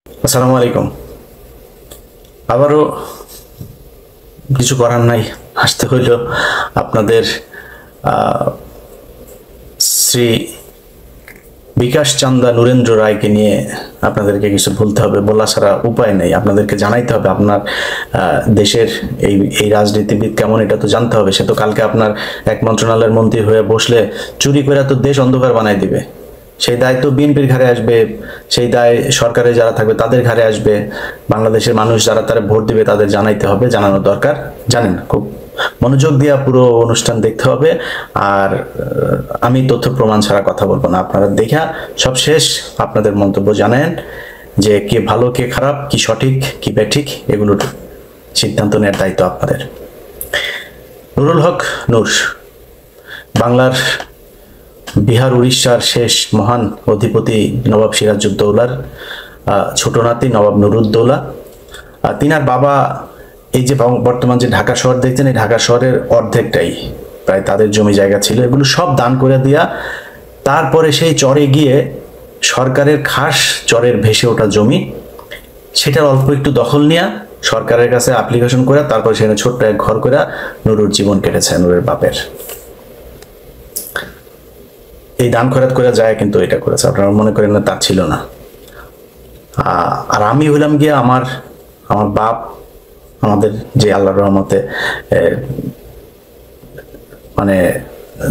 আসসালামু আলাইকুম। আবারও কিছু করার নাই, আসতে হইল আপনাদের শ্রী বিকাশ চান্দা নুরেন্দ্র রায়কে নিয়ে আপনাদেরকে কিছু বলতে হবে, বলা ছাড়া উপায় নেই। আপনাদেরকে জানাইতে হবে আপনার দেশের এই রাজনীতিবিদ কেমন, এটা তো জানতে হবে। সে তো কালকে আপনার এক মন্ত্রণালয়ের মন্ত্রী হয়ে বসলে চুরি করে তো দেশ অন্ধকার বানাই দিবে। সেই দায় তো বিএনপির ঘাড়ে আসবে, সেই দায় সরকারে যারা থাকবে তাদের ঘাড়ে আসবে। বাংলাদেশের মানুষ যারা তারা ভোট দিবে তাদের জানাইতে হবে, জানানো দরকার। জানেন, খুব মনোযোগ দিয়ে পুরো অনুষ্ঠান দেখতে হবে। আর আমি তথ্য প্রমাণ ছাড়া কথা বলবো না, আপনারা দেখা সব শেষ আপনাদের মন্তব্য জানেন যে কে ভালো কে খারাপ, কি সঠিক কি বেঠিক, এগুলোর সিদ্ধান্ত নেওয়ার দায়িত্ব আপনাদের। নুরুল হক নূর বাংলার বিহার উড়িষ্যার শেষ মহান অধিপতি নবাব সিরাজউদ্দৌলার ছোট নাতি নবাব নুরুদ্দৌলা। তিনার বাবা এই যে বর্তমান যে ঢাকা শহর দেখছেন, এই ঢাকা শহরের অর্ধেকটাই প্রায় তাদের জমি জায়গা ছিল, এগুলো সব দান করে দিয়া তারপরে সেই চরে গিয়ে সরকারের খাস চরের ভেসে ওঠা জমি, সেটার অল্প একটু দখল নিয়ে সরকারের কাছে অ্যাপ্লিকেশন করে তারপর সেখানে ছোট্ট এক ঘর করে নুরুর জীবন কেটেছে, নুরের বাপের। এই দান খয়রাত করে যায় কিন্তু এটা করেছে, আপনারা মনে করেন না তার ছিল না। আর আমি হইলাম গিয়ে আমার বাপ আমাদের যে আল্লাহর রহমতে মানে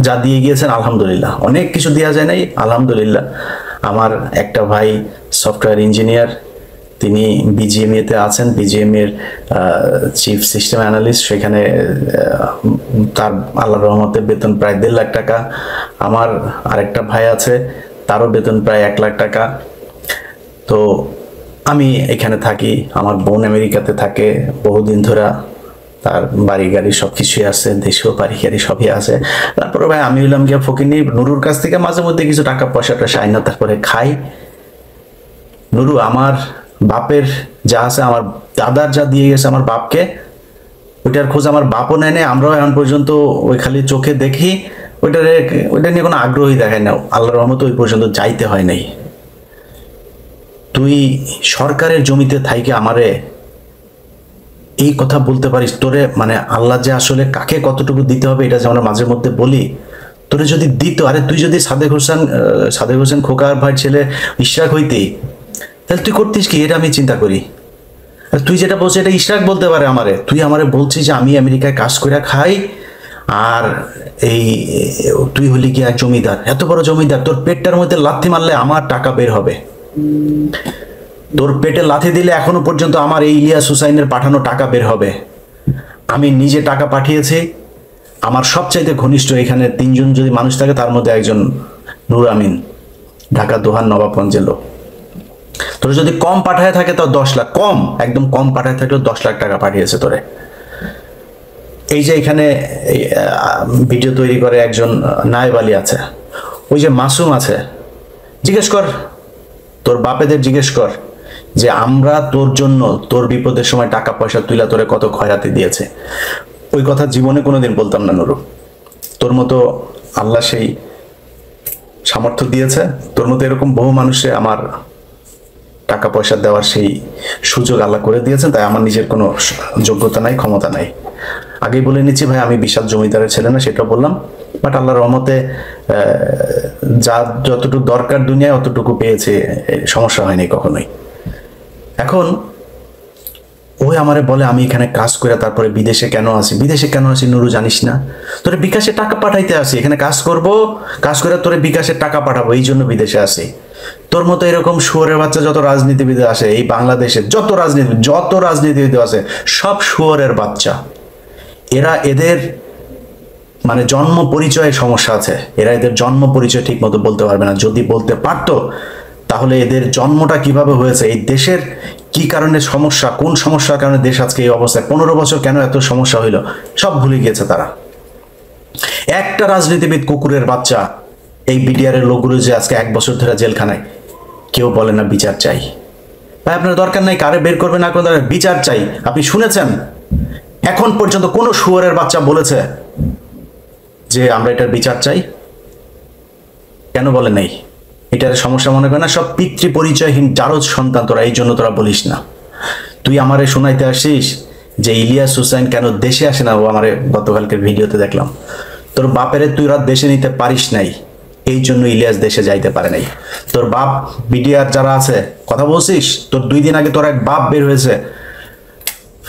যা দিয়ে গিয়েছেন আলহামদুলিল্লাহ, অনেক কিছু দেওয়া যায় নাই আলহামদুলিল্লাহ। আমার একটা ভাই সফটওয়্যার ইঞ্জিনিয়ার, তিনি বিজিএমইতে আছেন, বিজিএমইর চিফ সিস্টেম অ্যানালিস্ট, সেখানে তার আল্লাহর রহমতে বেতন প্রায় 1.5 লাখ টাকা। আমার আরেকটা ভাই আছে, তারও বেতন প্রায় 1 লাখ টাকা। তো আমি এখানে থাকি, আমার বোন আমেরিকাতে থাকে বহুদিন ধরে, তার বাড়ি গাড়ি সব কিছুই আছে, দেশেও বাড়ি গাড়ি সবই আছে। তারপরে ভাই আমি হইলাম গিয়ে ফকিনি, নুরুর কাছ থেকে মাঝে মধ্যে কিছু টাকা পয়সাটা আইনা তারপরে খাই। নুরু আমার বাপের যা আছে, আমার দাদার যা দিয়ে গেছে আমার বাপকে, ওইটার খোঁজ আমার বাপও নেয় নাই, আমরাও এখন পর্যন্ত ওই খালি চোখে দেখি, ওইটা নিয়ে কোনো আগ্রহী দেখায় না। আল্লাহর রহমতে ওই পর্যন্ত যাইতে হয় নাই। তুই সরকারের জমিতে থাইকে আমারে এই কথা বলতে পারিস? তোরে মানে আল্লাহ যে আসলে কাকে কতটুকু দিতে হবে এটা যে আমরা মাঝে মধ্যে বলি, তোরে যদি দিত, আরে তুই যদি সাদেক হোসেন খোকার ভাই ছেলে ইশরাক হইতি, তাহলে তুই করতিস কি? এটা আমি চিন্তা করি। তুই যেটা বলছিস এটা ইশরাক বলতে পারে আমারে, তুই আমারে বলছিস যে আমি আমেরিকায় কাজ করে খাই, আর এই তুই হলি কি এক জমিদার, এত বড় জমিদার, তোর পেটটার মধ্যে লাথি মারলে আমার টাকা বের হবে। তোর পেটে লাথি দিলে এখনো পর্যন্ত আমার এই ইলিয়াস হুসাইনের পাঠানো টাকা বের হবে। আমি নিজে টাকা পাঠিয়েছি। আমার সবচাইতে ঘনিষ্ঠ এখানে 3 জন যদি মানুষ থাকে, তার মধ্যে একজন নূর আমিন, ঢাকা দোহার নবাবগঞ্জের লোক। তোর যদি কম পাঠায় থাকে তো 10 লাখ, কম একদম কম পাঠায় থাকলেও 10 লাখ টাকা পাঠিয়েছে তোরে। এই যে এখানে ভিডিও তৈরি করে একজন নায়েব আলী আছে, ওই যে মাসুম আছে, জিজ্ঞেস কর তোর বাপেদের, জিজ্ঞেস কর যে আমরা তোর জন্য তোর বিপদের সময় টাকা পয়সা তুইলা তোরে কত খয়রাতি দিয়েছে। ওই কথা জীবনে কোনোদিন বলতাম না নুরু। তোর মতো আল্লাহ সেই সামর্থ্য দিয়েছে, তোর মতো এরকম বহু মানুষে আমার টাকা পয়সা দেওয়ার সেই সুযোগ আল্লাহ করে দিয়েছেন, তাই আমার নিজের কোনো যোগ্যতা নাই, ক্ষমতা নাই। আগেই বলে নিচ্ছি ভাই, আমি বিশাল জমিদারের ছেলে না, সেটাও বললাম। বাট আল্লাহর রহমতে যা যতটুকু দরকার দুনিয়ায় অতটুকু পেয়েছে, সমস্যা হয়নি কখনোই। এখন ওই আমারে বলে আমি এখানে কাজ করে তারপরে বিদেশে কেন আসি, বিদেশে কেন আসি নুরু জানিস না? তোরে বিকাশে টাকা পাঠাইতে আসি, এখানে কাজ করব, কাজ করে তোরে বিকাশে টাকা পাঠাবো, এই জন্য বিদেশে আসি। তোর মতো এরকম শুয়োরের বাচ্চা যত রাজনীতিবিদ আসে এই বাংলাদেশে, যত রাজনীতিবিদ আছে সব শুয়োরের বাচ্চা। এদের মানে জন্ম পরিচয়ে সমস্যা আছে, এদের জন্ম পরিচয় ঠিক মতো বলতে পারবে না। যদি বলতে পারতো তাহলে এদের জন্মটা কিভাবে হয়েছে, এই দেশের কি কারণে সমস্যা, কোন সমস্যার কারণে দেশ আজকে এই অবস্থায়, 15 বছর কেন এত সমস্যা হইল, সব ভুলে গিয়েছে তারা। একটা রাজনীতিবিদ কুকুরের বাচ্চা, এই বিডিআরের লোকগুলো যে আজকে 1 বছর ধরে জেলখানায়, কেউ বলে না বিচার চাই। ভাই আপনার দরকার নাই কারে বের করবে না করবে, বিচার চাই। আপনি শুনেছেন এখন পর্যন্ত কোন শুয়োরের বাচ্চা বলেছে যে আমরা এটার বিচার চাই? কেন বলে নাই? এটার সমস্যা মনে করে না, সব পিতৃ পরিচয়হীন জারজ সন্তান তোরা, এই জন্য তোরা বলিস না। তুই আমারে শোনাইতে আসিস যে ইলিয়াস হুসাইন কেন দেশে আসে না, ও আমারে গতকালকের ভিডিওতে দেখলাম। তোর বাপেরে তুই রাত দেশে নিতে পারিস নাই, এই জন্য ইলিয়াস দেশে যাইতে পারে নাই। তোর বাপ বিডিআর যারা আছে কথা বলছিস, তোর 2 দিন আগে তোর এক বাপ বের হয়েছে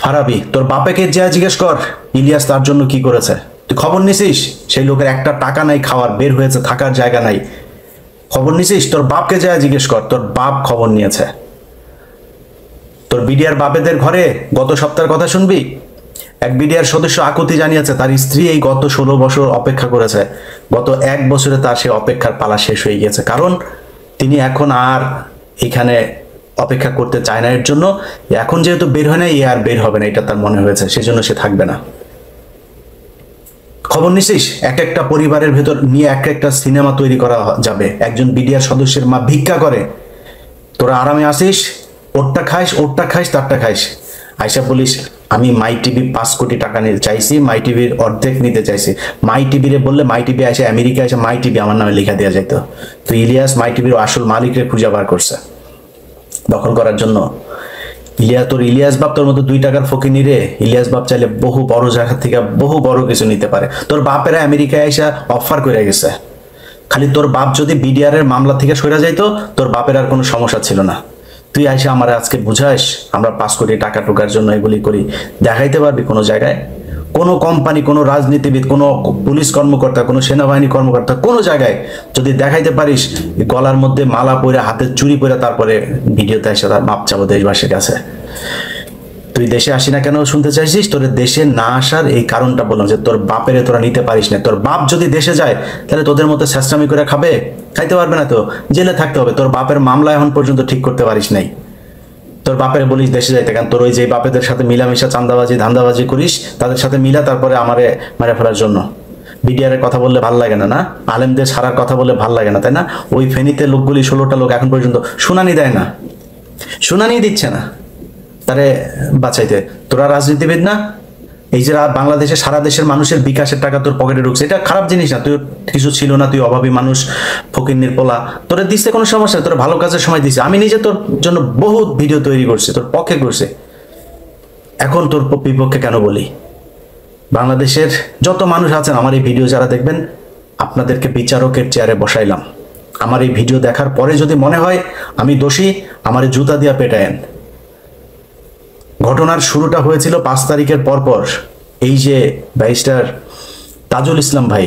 ফারাবি, তোর বাপেকে যা জিজ্ঞেস কর ইলিয়াস তার জন্য কি করেছে। তুই খবর নিছিস? সেই লোকের একটা টাকা নাই খাওয়ার, বের হয়েছে, থাকার জায়গা নাই, খবর নিছিস? তোর বাপকে যা জিজ্ঞেস কর, তোর বাপ খবর নিয়েছে। তোর বিডিআর বাপেদের ঘরে গত সপ্তাহের কথা শুনবি, এক বিডিআর সদস্য আকুতি জানিয়েছে তার স্ত্রী এই গত 16 বছর অপেক্ষা করেছে, গত 1 বছরে তার সে অপেক্ষার পালা শেষ হয়ে গেছে, কারণ তিনি এখন আর এখানে অপেক্ষা করতে চায় না। এর জন্য এখন যেহেতু বের হয় না, আর বের হবে না, এটা তার মনে হয়েছে, সেজন্য সে থাকবে না। খবর নিছিস? এক একটা পরিবারের ভেতর নিয়ে এক একটা সিনেমা তৈরি করা যাবে। একজন বিডিআর সদস্যের মা ভিক্ষা করে, তোরা আরামে আসিস, ওরটা খাইস তারটা খাইস, আইসা বলিস আমি মাই টিভি 5 কোটি টাকা নিতে চাইছি, মাই টিভির অর্ধেক নিতে চাইছি। মাই টিভিরে বললে মাই টিভি আসে, আমেরিকা এসে মাই টিভি আমার নামে লেখা দেওয়া যেত। তো ইলিয়াস মাই টিভির আসল মালিকরে খুঁজে বার করছে দখল করার জন্য। ইলিয়াস বাপ তোর মতো 2 টাকার ফকিনি রে। ইলিয়াস বাপ চাইলে বহু বড় জায়গা থেকে বহু বড় কিছু নিতে পারে। তোর বাপেরা আমেরিকায় এসে অফার করে গেছে, খালি তোর বাপ যদি বিডিআর এর মামলা থেকে সরে যাইতো, তোর বাপের আর কোনো সমস্যা ছিল না। তুই আইসা আমার আজকে বুঝাইস আমরা 5 কোটি টাকা টোকার জন্য এগুলি করি? দেখাইতে পারবি কোনো জায়গায়? কোনো কোম্পানি, কোনো রাজনীতিবিদ, কোনো পুলিশ কর্মকর্তা, কোনো সেনাবাহিনী কর্মকর্তা, কোনো জায়গায় যদি দেখাইতে পারিস গলার মধ্যে মালা পরে, হাতে চুড়ি পরে, তারপরে ভিডিওতে এসে তার মাপ চাবো দেশবাসীর কাছে? তুই দেশে আসি না কেন শুনতে চাইছিস? তোর দেশে না আসার এই কারণটা বললাম, যে তোর বাপেরে তোরা নিতে পারিস না। তোর বাপ যদি দেশে যায় তাহলে তোদের মতো চেষ্টামি করে খাইতে পারবে না, তো জেলে থাকতে হবে। তোর বাপের মামলা এখন পর্যন্ত ঠিক করতে পারিস নাই। তোর বাপের বলিস দেশে যাইতে, কারণ তোর ওই যে বাপেদের সাথে মিলামিশা চান্দাবাজি ধান্দাবাজি করিস, তাদের সাথে মিলা তারপরে আমারে মারে ফেলার জন্য। বিডিআর এর কথা বললে ভাল লাগে না, না? আলেমদের সারার কথা বললে ভাল লাগে না, তাই না? ওই ফেনীতে লোকগুলি 16টা লোক এখন পর্যন্ত শুনানি দেয় না, শুনানি দিচ্ছে না তারে বাঁচাইতে। তোরা রাজনীতিবিদ না? এই যে বাংলাদেশে সারা দেশের মানুষের বিকাশের টাকা তোর পকেটে ঢুকছে, এটা খারাপ জিনিস না। তুই কিছু ছিল না, তুই অভাবী মানুষ, ফকিন্নির পোলা, তোরা দিচ্ছে কোনো সমস্যা, তোর ভালো কাজের সময় দিচ্ছে। আমি নিজে তোর জন্য বহুত ভিডিও তৈরি করছি, তোর পক্ষে করছি, এখন তোর বিপক্ষে কেন বলি? বাংলাদেশের যত মানুষ আছেন আমার এই ভিডিও যারা দেখবেন, আপনাদেরকে বিচারকের চেয়ারে বসাইলাম। আমার এই ভিডিও দেখার পরে যদি মনে হয় আমি দোষী, আমার জুতা দিয়া পেটায়েন। ঘটনার শুরুটা হয়েছিল 5 তারিখের পরপর। এই যে ব্যারিস্টার তাজুল ইসলাম ভাই,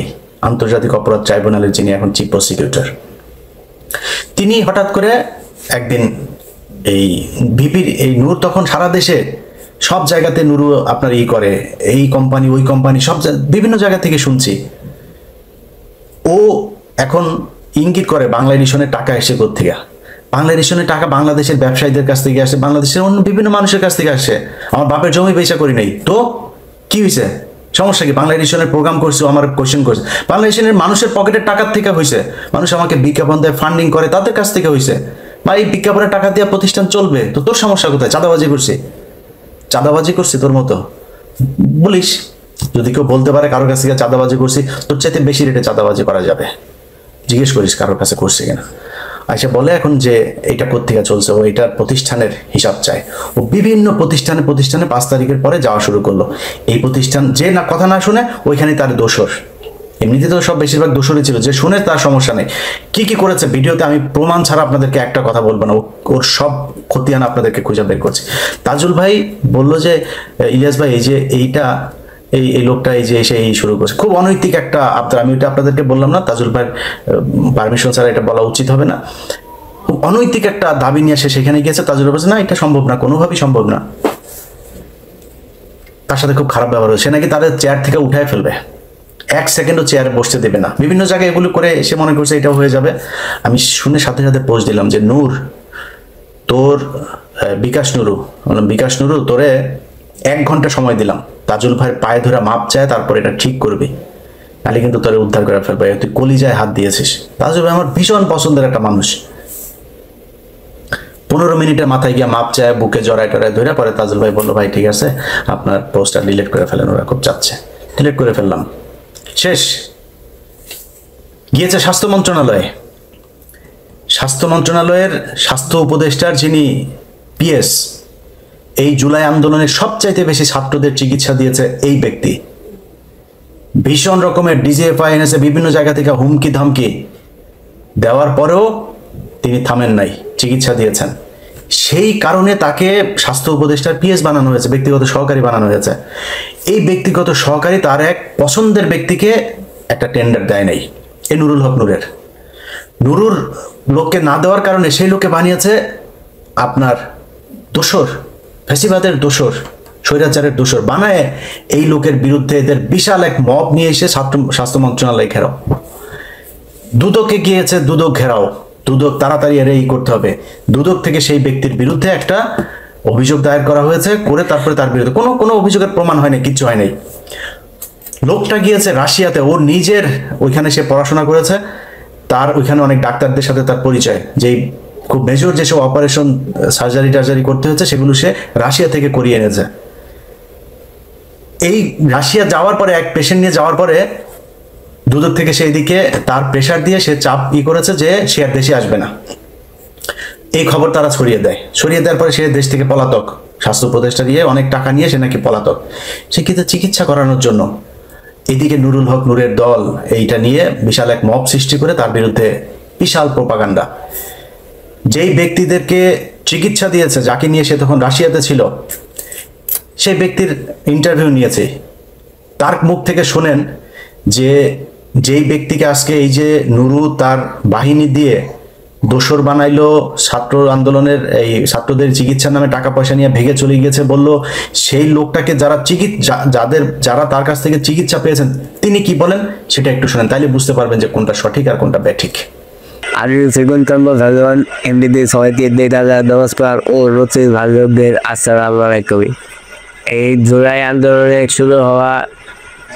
আন্তর্জাতিক অপরাধ ট্রাইব্যুনালের যিনি এখন চিফ প্রসিকিউটর, তিনি হঠাৎ করে একদিন এই ভিপির এই নূর, তখন সারা দেশে সব জায়গাতে নুরু আপনার করে, এই কোম্পানি ওই কোম্পানি, সব বিভিন্ন জায়গা থেকে শুনছি। ও এখন ইঙ্গিত করে বাংলা এডিশনের টাকা এসে কোত্থেকে। বাংলা এডিশনের টাকা বাংলাদেশের ব্যবসায়ীদের কাছ থেকে আসে, বাংলাদেশের অন্য বিভিন্ন মানুষের কাছ থেকে আসে। আমার বাপের জমি বেচা করি নাই, তো কি হয়েছে? সমস্যা কি? বাংলা এডিশনের প্রোগ্রাম করছে, আমার কোয়েশ্চেন করছে। বাংলা এডিশনের মানুষের পকেটের টাকার থেকে হয়েছে, মানুষ আমাকে বিজ্ঞাপন দেয়, ফান্ডিং করে, তাদের কাছ থেকে হয়েছে। বা এই বিজ্ঞাপনের টাকা দিয়ে প্রতিষ্ঠান চলবে, তো তোর সমস্যা কোথায়? চাঁদাবাজি করছি তোর মতো বলিস। যদি কেউ বলতে পারে কারোর কাছ থেকে চাঁদাবাজি করছি, তোর চাইতে বেশি রেটে চাঁদাবাজি করা যাবে, জিজ্ঞেস করিস কারোর কাছে করছে কিনা। আচ্ছা, বলে এখন যে এটা কোত্থেকে চলছে, ও এটার প্রতিষ্ঠানের হিসাব চায়। ও বিভিন্ন প্রতিষ্ঠানে 5 তারিখের পরে যাওয়া শুরু করলো। এই প্রতিষ্ঠান যে না কথা না শুনে ওইখানে তার দোষর, এমনিতে তো সব বেশিরভাগ দোষরই ছিল, যে শুনে তার সমস্যা নেই। কি কি করেছে ভিডিওতে আমি প্রমাণ ছাড়া আপনাদেরকে একটা কথা বলবো না, ওর সব খতিয়ান আপনাদেরকে খুঁজে বের করছি। তাজুল ভাই বলল যে ইলিয়াস ভাই এই যে এইটা এই লোকটা এই যে এসে এই শুরু করছে, খুব অনৈতিক একটা আবদার। আমি ওইটা আপনাদেরকে বললাম না, তাজুল ভাইয়ের পারমিশন ছাড়া এটা বলা উচিত হবে না। খুব অনৈতিক একটা দাবি নিয়ে এসে সেখানে গিয়েছে। তাজুল বলছে না, এটা সম্ভব না, কোনোভাবেই সম্ভব না। তার সাথে খুব খারাপ ব্যবহার হয়েছে, নাকি তাদের চেয়ার থেকে উঠায় ফেলবে, 1 সেকেন্ডও চেয়ারে বসতে দেবে না। বিভিন্ন জায়গায় এগুলো করে সে মনে করছে এটাও হয়ে যাবে। আমি শুনে সাথে সাথে পোস্ট দিলাম যে নূর, তোর বিকাশ নুরু তোরে 1 ঘন্টা সময় দিলাম, তাজুল ভাইয়ের পায়ে ধরে মাপ চায়, তারপর এটা ঠিক করবি, নাহলে কিন্তু তোরে উদ্ধার করে ফেলবে। তুই কলিজায় হাত দিয়েছিস। তাজুল ভাই আমার ভীষণ পছন্দের একটা মানুষ। 15 মিনিটের মাথায় গিয়ে মাপ চায়, বুকে জড়ায় টড়ায় ধরে, পরে তাজুল ভাই বললো ভাই ঠিক আছে আপনার পোস্টটা ডিলিট করে ফেলেন, ওরা খুব চাচ্ছে। ডিলিট করে ফেললাম, শেষ। গিয়েছে স্বাস্থ্য মন্ত্রণালয়ে, স্বাস্থ্য মন্ত্রণালয়ের স্বাস্থ্য উপদেষ্টার যিনি পিএস, এই জুলাই আন্দোলনে সবচাইতে বেশি ছাত্রদের চিকিৎসা দিয়েছে এই ব্যক্তি। ভীষণ রকমের ডিজিএফআই এনেছে, বিভিন্ন জায়গা থেকে হুমকি ধামকি দেওয়ার পরেও তিনি থামেন নাই, চিকিৎসা দিয়েছেন। সেই কারণে তাকে স্বাস্থ্য উপদেষ্টার পিএস বানানো হয়েছে, ব্যক্তিগত সহকারী বানানো হয়েছে। এই ব্যক্তিগত সহকারী তার এক পছন্দের ব্যক্তিকে একটা টেন্ডার দেয় নাই, এই নুরুল হক নূরের। নুরুর লোককে না দেওয়ার কারণে সেই লোককে বানিয়েছে আপনার দোসর, ফ্যাসিবাদের দোসর, স্বৈরাচারের দোসর বানায় এই লোকের বিরুদ্ধে এদের বিশাল এক মব নিয়ে এসে স্বাস্থ্য মন্ত্রণালয় ঘেরাও। দুদকে গিয়েছে, দুদক ঘেরাও, দুদক তাড়াতাড়ি এর এই করতে হবে। দুদক থেকে সেই ব্যক্তির বিরুদ্ধে একটা অভিযোগ দায়ের করা হয়েছে, করে তারপরে তার বিরুদ্ধে কোনো অভিযোগের প্রমাণ হয়নি, কিচ্ছু হয় নাই। লোকটা গিয়েছে রাশিয়াতে, ওর নিজের ওইখানে সে পড়াশোনা করেছে, তার ওইখানে অনেক ডাক্তারদের সাথে তার পরিচয়, যেই খুব মেজর যেসব অপারেশন সার্জারি করতে হচ্ছে সেগুলো সে রাশিয়া থেকে করিয়ে এনেছে। এই রাশিয়া যাওয়ার পরে, এক পেশেন্ট নিয়ে যাওয়ার পরে দুদক থেকে সেই দিকে তার প্রেশার দিয়ে সে চাপ করেছে যে সে আর দেশে আসবে না। এই খবর তারা ছড়িয়ে দেয়, ছড়িয়ে দেওয়ার পরে সে দেশ থেকে পলাতক, স্বাস্থ্য উপদেষ্টা দিয়ে অনেক টাকা নিয়ে সে নাকি পলাতক, সে কিন্তু চিকিৎসা করানোর জন্য। এদিকে নুরুল হক নূরের দল এইটা নিয়ে বিশাল এক মব সৃষ্টি করে তার বিরুদ্ধে বিশাল প্রোপাগান্ডা। যেই ব্যক্তিদেরকে চিকিৎসা দিয়েছে, যাকে নিয়ে সে তখন রাশিয়াতে ছিল, সেই ব্যক্তির ইন্টারভিউ নিয়েছে। তার মুখ থেকে শোনেন যে যেই ব্যক্তিকে আজকে এই যে নুরু তার বাহিনী দিয়ে দোসর বানাইলো, ছাত্র আন্দোলনের এই ছাত্রদের চিকিৎসার নামে টাকা পয়সা নিয়ে ভেগে চলে গিয়েছে বললো, সেই লোকটাকে যারা তার কাছ থেকে চিকিৎসা পেয়েছেন তিনি কি বলেন সেটা একটু শোনেন, তাইলে বুঝতে পারবেন যে কোনটা সঠিক আর কোনটা বেঠিক। নমস্কার ও রচিত ভাগ্যদের আসসালামু আলাইকুম। এই জুলাই আন্দোলনে শুরু হওয়া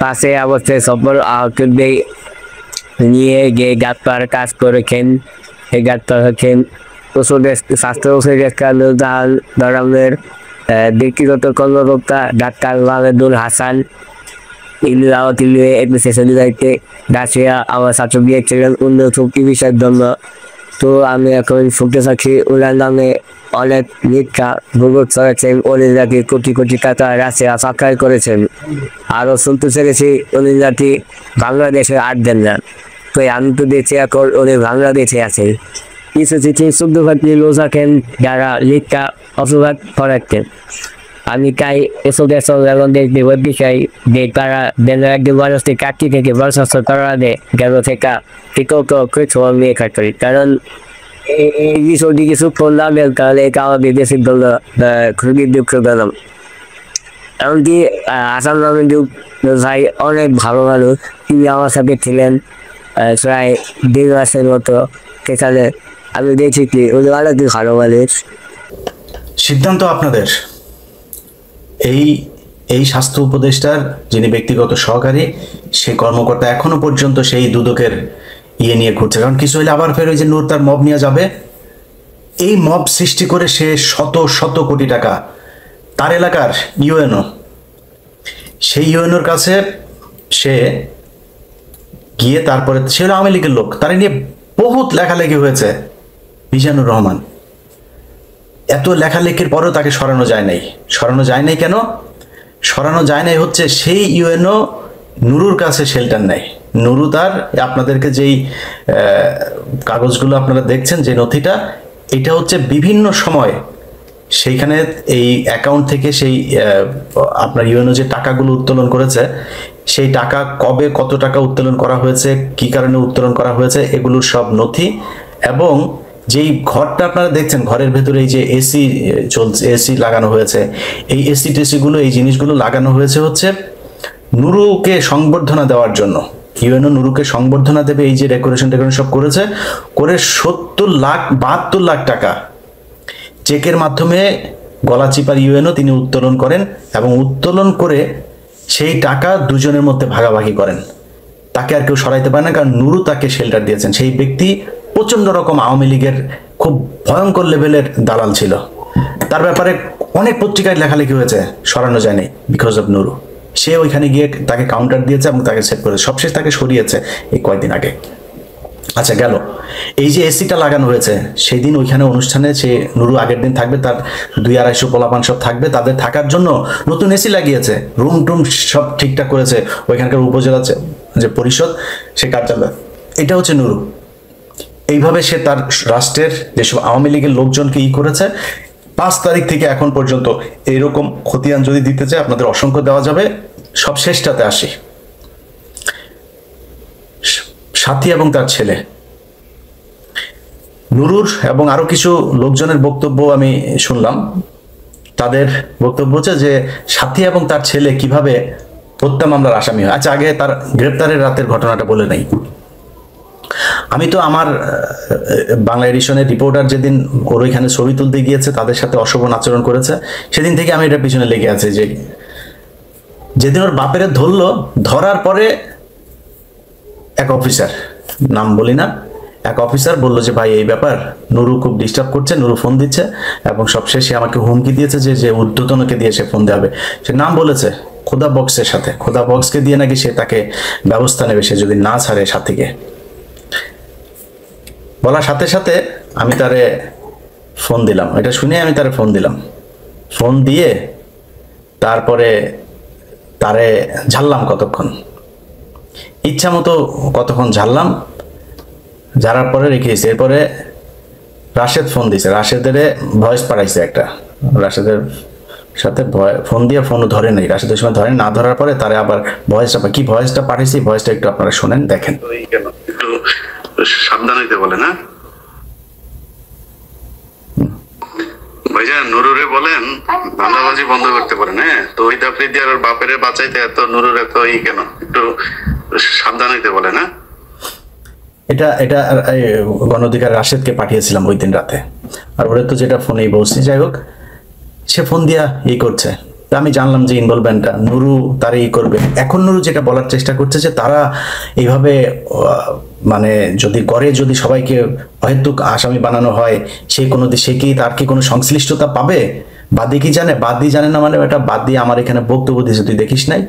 5 আগস্টে সফল আহতদের নিয়ে গিয়ে গাতপার কাজ করেছেন। এই গাতপার হচ্ছেন স্বাস্থ্য উপদেষ্টা ধরনের ব্যক্তিগত কর্মকর্তা ডাক্তার ওয়াহিদুল হাসান। রাশিয়া আমার ছাত্র গিয়েছিলেন অন্য শক্তি বিষয়ের জন্য। তো আমি এখন শুনতে চাচ্ছি ওনার নামে অনেক মিথ্যা গুজব ছড়াচ্ছেন, উনি নাকি কোটি কোটি টাকা রাশিয়া সাক্ষাৎ করেছেন। আরও শুনতে চেয়েছি উনি নাকি বাংলাদেশে আট দেন না। তো আমি তো দেখছি এখন উনি বাংলাদেশে আছেন। কিছু চিঠি শুদ্ধভাবে লোক থাকেন যারা মিথ্যা অপবাদ ছড়াচ্ছেন। আমি তাই এসব দেখতে বলতে চাই যে তারা যেন একজন মানুষকে কাটতি থেকে বরখাস্ত করা দেয়, যেন থেকে বিকল্প কিছু নিয়ে কাটতে। কারণ এই বিষয়টি কিছু করলাম, তাহলে এটা আমাদের দেশের জন্য খুবই দুঃখজনক। এমনকি আসাম যুগ ভাই অনেক ভালো মানুষ, তিনি আমার সাথে ছিলেন প্রায় 1.5 মাসের মতো। সেখানে আমি দেখছি কি উনি অনেক ভালো মানুষ। সিদ্ধান্ত আপনাদের। এই স্বাস্থ্য উপদেষ্টার যিনি ব্যক্তিগত সহকারী, সে কর্মকর্তা এখনো পর্যন্ত সেই দুদকের নিয়ে ঘুরছে, কারণ কিছু হলে আবার ফের ওই যে নূর তার মব নিয়ে যাবে। এই মব সৃষ্টি করে সে শত শত কোটি টাকা তার এলাকার ইউএনও, সেই ইউএনওর কাছে সে গিয়ে তারপরে সে হলো আওয়ামী লীগের লোক, তার নিয়ে বহুত লেখালেখি হয়েছে। মিজানুর রহমান, এত লেখালেখির পরেও তাকে সরানো যায় নাই। সরানো যায় নাই কেন? সরানো যায় নাই হচ্ছে সেই ইউএনও নুরুর কাছে শেল্টার নেয়। নুরু তার আপনাদেরকে যেই কাগজগুলো আপনারা দেখছেন, যে নথিটা, এটা হচ্ছে বিভিন্ন সময় সেইখানে এই অ্যাকাউন্ট থেকে সেই আপনার ইউএনও যে টাকাগুলো উত্তোলন করেছে, সেই টাকা কবে কত টাকা উত্তোলন করা হয়েছে, কি কারণে উত্তোলন করা হয়েছে, এগুলোর সব নথি। এবং যেই ঘরটা আপনারা দেখছেন, ঘরের ভেতরে এই যে এসি চলছে, এসি লাগানো হয়েছে, এই এসি টেসিগুলো, এই জিনিসগুলো লাগানো হয়েছে হচ্ছে নুরুকে সংবর্ধনা দেওয়ার জন্য। ইউএনও নুরুকে সংবর্ধনা দেবে, এই যে ডেকোরেশন সব করেছে, করে 72 লাখ টাকা চেকের মাধ্যমে গলাচিপার ইউএনও তিনি উত্তোলন করেন, এবং উত্তোলন করে সেই টাকা দুজনের মধ্যে ভাগাভাগি করেন। তাকে আর কেউ সরাইতে পারে না, কারণ নুরু তাকে শেল্টার দিয়েছেন। সেই ব্যক্তি প্রচন্ড রকম আওয়ামী লীগের খুব ভয়ঙ্কর লেভেলের দালাল ছিল। তার ব্যাপারে অনেক পত্রিকায় লেখালেখি হয়েছে, সরানো যায়নি বিকজ অফ নুরু। সে ওইখানে গিয়ে তাকে কাউন্টার দিয়েছে এবং তাকে সেট করেছে, সবশেষ তাকে সরিয়েছে এই কয়েকদিন আগে। আচ্ছা গেল, এই যে এসিটা লাগানো হয়েছে সেই দিন ওইখানে অনুষ্ঠানে সে নুরু আগের দিন থাকবে, তার 200-250 পোলাপান সব থাকবে, তাদের থাকার জন্য নতুন এসি লাগিয়েছে, রুম টুম সব ঠিকঠাক করেছে, ওইখানকার উপজেলা যে পরিষদ সে কার্যালয়, এটা হচ্ছে নুরু। এইভাবে সে তার রাষ্ট্রের যেসব আওয়ামী লীগের লোকজনকে করেছে। 5 তারিখ থেকে এখন পর্যন্ত এইরকম খতিয়ান যদি দিতে চায় আপনাদের অসংখ্য দেওয়া যাবে। সব শেষটাতে আসি, সাথী এবং তার ছেলে নুরুর এবং আরো কিছু লোকজনের বক্তব্য আমি শুনলাম। তাদের বক্তব্য হচ্ছে যে সাথী এবং তার ছেলে কিভাবে হত্যা মামলার আসামি হয়। আচ্ছা আগে তার গ্রেপ্তারের রাতের ঘটনাটা বলে নেই। আমি তো আমার বাংলা এডিশনের রিপোর্টার যেদিন ওর ওইখানে ছবি তুলতে গিয়েছে, তাদের সাথে অশোভন আচরণ করেছে, সেদিন থেকে আমি এটার পিছনে লেগে আছে। যে যেদিন ওর বাপের ধরলো, ধরার পরে এক অফিসার, নাম বলি না, এক অফিসার বললো যে ভাই এই ব্যাপার, নুরু খুব ডিস্টার্ব করছে, নুরু ফোন দিচ্ছে এবং সবশেষে আমাকে হুমকি দিয়েছে যে ঊর্ধ্বতনকে দিয়ে সে ফোন দেবে। সে নাম বলেছে খোদা বক্সের সাথে, খোদা বক্সকে দিয়ে নাকি সে তাকে ব্যবস্থা নেবে সে যদি না ছাড়ে সাথীকে। বলার সাথে সাথে আমি তারে ফোন দিলাম, এটা শুনে আমি তারে ফোন দিলাম, ফোন দিয়ে তারপরে তারে ঝাড়লাম কতক্ষণ, ইচ্ছা মতো কতক্ষণ ঝাড়লাম, ঝাড়ার পরে রেখেছি। এরপরে রাশেদ ফোন দিছে, রাশেদের ভয়েস পাঠাইছে একটা, রাশেদের সাথে ফোন দিয়ে ফোনও ধরে নেই, রাশেদের সময় ধরে না, ধরার পরে তারে আবার ভয়েসটা, কি ভয়েসটা পাঠাইছি, ভয়েসটা একটু আপনারা শোনেন দেখেন। একটু সাবধান হইতে বলে না ভাইজান, নুরুরে বলেন ধান্দাবাজি বন্ধ করতে পারেন। হ্যাঁ, তো ওই দাপড়ি দিয়ে আর বাপের বাঁচাইতে এত নুরুর এত কেন, একটু সাবধান হইতে বলে না। এটা এটা গণ অধিকার রাশেদকে পাঠিয়েছিলাম ওই দিন রাতে, আর ওরা তো যেটা ফোনেই বলছি, যাই হোক সে ফোন দিয়া করছে। তা আমি জানলাম যে ইনভলভমেন্টটা নুরু তারা করবে। এখন নুরু যেটা বলার চেষ্টা করছে যে তারা এইভাবে মানে যদি করে, যদি সবাইকে অহেতুক আসামি বানানো হয়, সে কি তার কি কোনো সংশ্লিষ্টতা পাবে? বাদী কি জানে? বাদী জানে না মানে এটা বাদী আমার এখানে বক্তব্য দিয়েছে, তুই দেখিস নাই?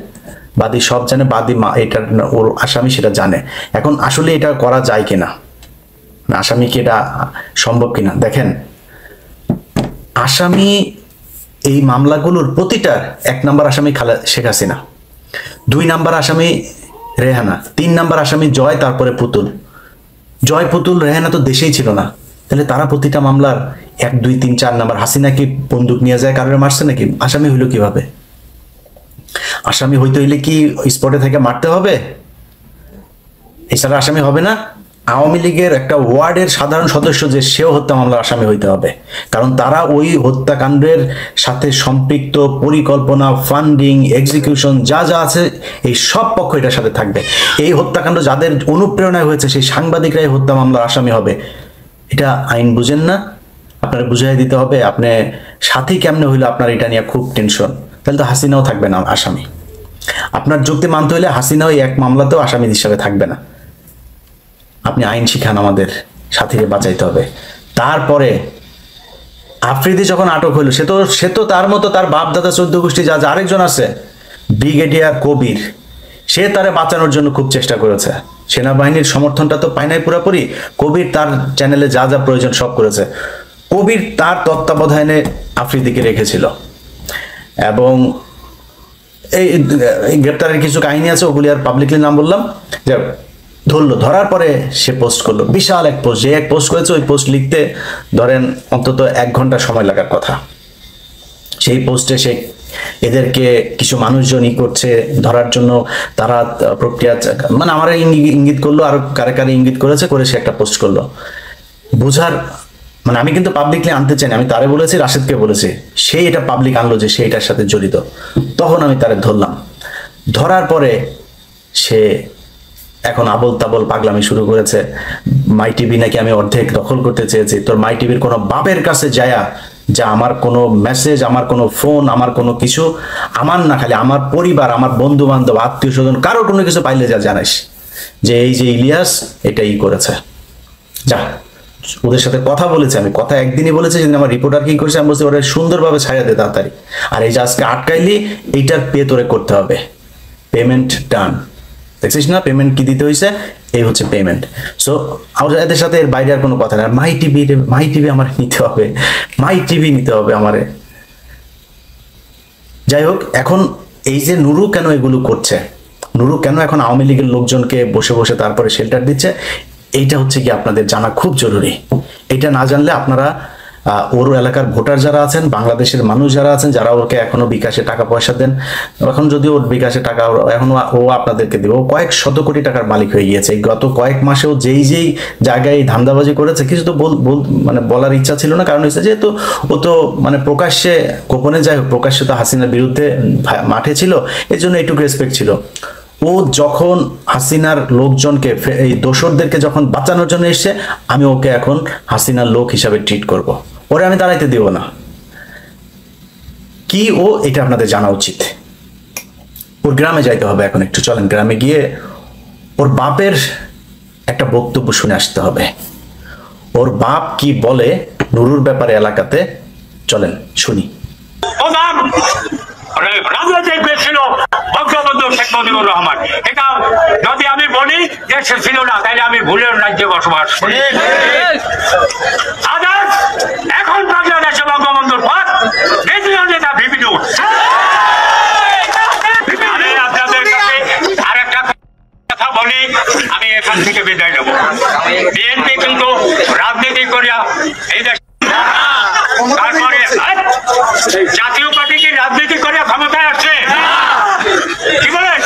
বাদী সব জানে, বাদী এটা ওর আসামি সেটা জানে। এখন আসলে এটা করা যায় কিনা, আসামি কি এটা সম্ভব কিনা, দেখেন আসামি এই মামলাগুলোর প্রতিটার 1 নম্বর আসামি শেখ হাসিনা, 2 নম্বর আসামি রেহানা, 3 নম্বর আসামি জয়, তারপরে পুতুল। জয়, পুতুল, রেহানা তো দেশেই ছিল না, তাহলে তারা প্রতিটা মামলার 1, 2, 3, 4 নম্বর। হাসিনা কি বন্দুক নিয়ে যায় কারোর মারছে নাকি? আসামি হইলো কিভাবে? আসামি হইতে হইলে কি স্পটে থেকে মারতে হবে? এছাড়া আসামি হবে না। আওয়ামী লীগের একটা ওয়ার্ডের সাধারণ সদস্য যে, সেও হত্যা মামলার আসামি হইতে হবে, কারণ তারা ওই হত্যাকাণ্ডের সাথে সম্পৃক্ত, পরিকল্পনা, ফান্ডিং, এক্সিকিউশন যা যা আছে এই সব পক্ষ এটার সাথে থাকবে। এই হত্যাকাণ্ড যাদের অনুপ্রেরণায় হয়েছে সেই সাংবাদিকরাই হত্যা মামলার আসামি হবে। এটা আইন বুঝেন না, আপনারা বুঝাই দিতে হবে। আপনি সাথী কেমনে হইলো আপনার এটা নিয়ে খুব টেনশন, তাহলে তো হাসিনাও থাকবে না আসামি। আপনার যুক্তি মানতে হলে হাসিনাও এক মামলাতেও আসামি হিসাবে থাকবে না। আপনি আইন শিখান, আমাদের সাথীকে বাঁচাইতে হবে। তারপরে আফ্রিদি যখন আটক হইল, সে তো তার মতো তার বাপ দাদা 14 গোষ্ঠী যা যা আরেকজন আছে, ব্রিগেডিয়ার কবির, সে তারে বাঁচানোর জন্য খুব চেষ্টা করেছে। সেনাবাহিনীর সমর্থনটা তো পায় নাই পুরোপুরি। কবির তার চ্যানেলে যা যা প্রয়োজন সব করেছে। কবির তার তত্ত্বাবধানে আফ্রিদিকে রেখেছিল, এবং এই গ্রেপ্তারের কিছু কাহিনী আছে, ওগুলি আর পাবলিকলি নাম বললাম। যে ধরলো, ধরার পরে সে পোস্ট করলো, বিশাল এক পোস্ট। যে এক পোস্ট করেছে, ওই পোস্ট লিখতে ধরেন অন্তত 1 ঘন্টা সময় লাগার কথা। সেই পোস্টে সে এদেরকে কিছু মানুষজন করছে ধরার জন্য, তারা প্রক্রিয়া মানে আমার ইঙ্গিত করলো, আর কারে কারে ইঙ্গিত করেছে, করে সে একটা পোস্ট করলো। বুঝার মানে আমি কিন্তু পাবলিকলি আনতে চাই না, আমি তারে বলেছি, রাশেদকে বলেছি, সে এটা পাবলিক আনলো যে সে এটার সাথে জড়িত। তখন আমি তারে ধরলাম, ধরার পরে সে এখন আবল তাবল পাগলামি শুরু করেছে। মাই টিভি নাকি আমি অর্ধেক দখল করতে চেয়েছি। তোর মাই টিভির কোনো বাপের কাছে যায়া যা আমার কোনো মেসেজ, আমার কোনো ফোন, আমার কোনো কিছু, আমার না খালি আমার পরিবার, আমার বন্ধু বান্ধব, আত্মীয় স্বজন, কারো কোনো কিছু পাইলে যা জানাইস যে এই যে ইলিয়াস এটাই করেছে। যা, ওদের সাথে কথা বলেছে, আমি কথা একদিনই বলেছি, যেদিন আমার রিপোর্টার কি করেছে আমি বলছি ওরা সুন্দরভাবে ছাড়িয়ে দে তাড়াতাড়ি, আর এই যে আজকে আটকাইলি এইটার পে তোরে করতে হবে, পেমেন্ট ডান। দেখছিস না পেমেন্ট কি দিতে হয়েছে, এই হচ্ছে পেমেন্ট। সো এদের সাথে এর বাইরে আর কোনো কথা না। মাই টিভি আমার নিতে হবে, মাই টিভি নিতে হবে আমারে। যাই হোক, এখন এই যে নুরু কেন এগুলো করছে, নুরু কেন এখন আওয়ামী লীগের লোকজনকে বসে বসে তারপরে শেল্টার দিচ্ছে, এইটা হচ্ছে কি আপনাদের জানা খুব জরুরি। এটা না জানলে আপনারা ওর এলাকার ভোটার যারা আছেন, বাংলাদেশের মানুষ যারা আছেন, যারা ওকে এখনো বিকাশে টাকা পয়সা দেন, এখন যদি ওর বিকাশে টাকা এখন ও আপনাদেরকে দেবে, ও কয়েক শত কোটি টাকার মালিক হয়ে গিয়েছে। গত কয়েক মাসেও যেই জায়গায় ধান্দাবাজি করেছে, কিছু তো মানে বলার ইচ্ছা ছিল না, কারণ হচ্ছে যেহেতু ও তো মানে প্রকাশ্যে, গোপনে যাই হোক প্রকাশ্যে তো হাসিনার বিরুদ্ধে মাঠে ছিল, এই জন্য এইটুকু রেসপেক্ট ছিল। ও যখন হাসিনার লোকজনকে, এই দোসরদেরকে যখন বাঁচানোর জন্য এসছে, আমি ওকে এখন হাসিনার লোক হিসাবে ট্রিট করব, ওরে আমি দাঁড়াইতে দিব না। কি ও, এটা আপনাদের জানা উচিত। ওর গ্রামে যাইতে হবে এখন, একটু চলেন গ্রামে গিয়ে ওর বাপের একটা বক্তব্য শুনে আসতে হবে। ওর বাপ কি বলে নুরুর ব্যাপারে এলাকাতে, চলেন শুনি। রাজনৈতিক ছিল বঙ্গবন্ধু শেখ মুজিবুর রহমান, এটা যদি আমি বলি দেশে ছিল না, তাহলে আমি ভুলের রাজ্যে বসবাস করি। এখন বাংলাদেশে বঙ্গবন্ধুর পর দ্বিতীয় নেতা ভিপি নুর। আমি আপনাদের কাছে আর একটা কথা বলি, আমি এখান থেকে বিদায় নেব। বিএনপি কিন্তু রাজনীতি করিয়া এই দেশ, তারপরে জাতীয় পার্টি কি রাজনীতি করে ক্ষমতায় আসছে? কি বলেন?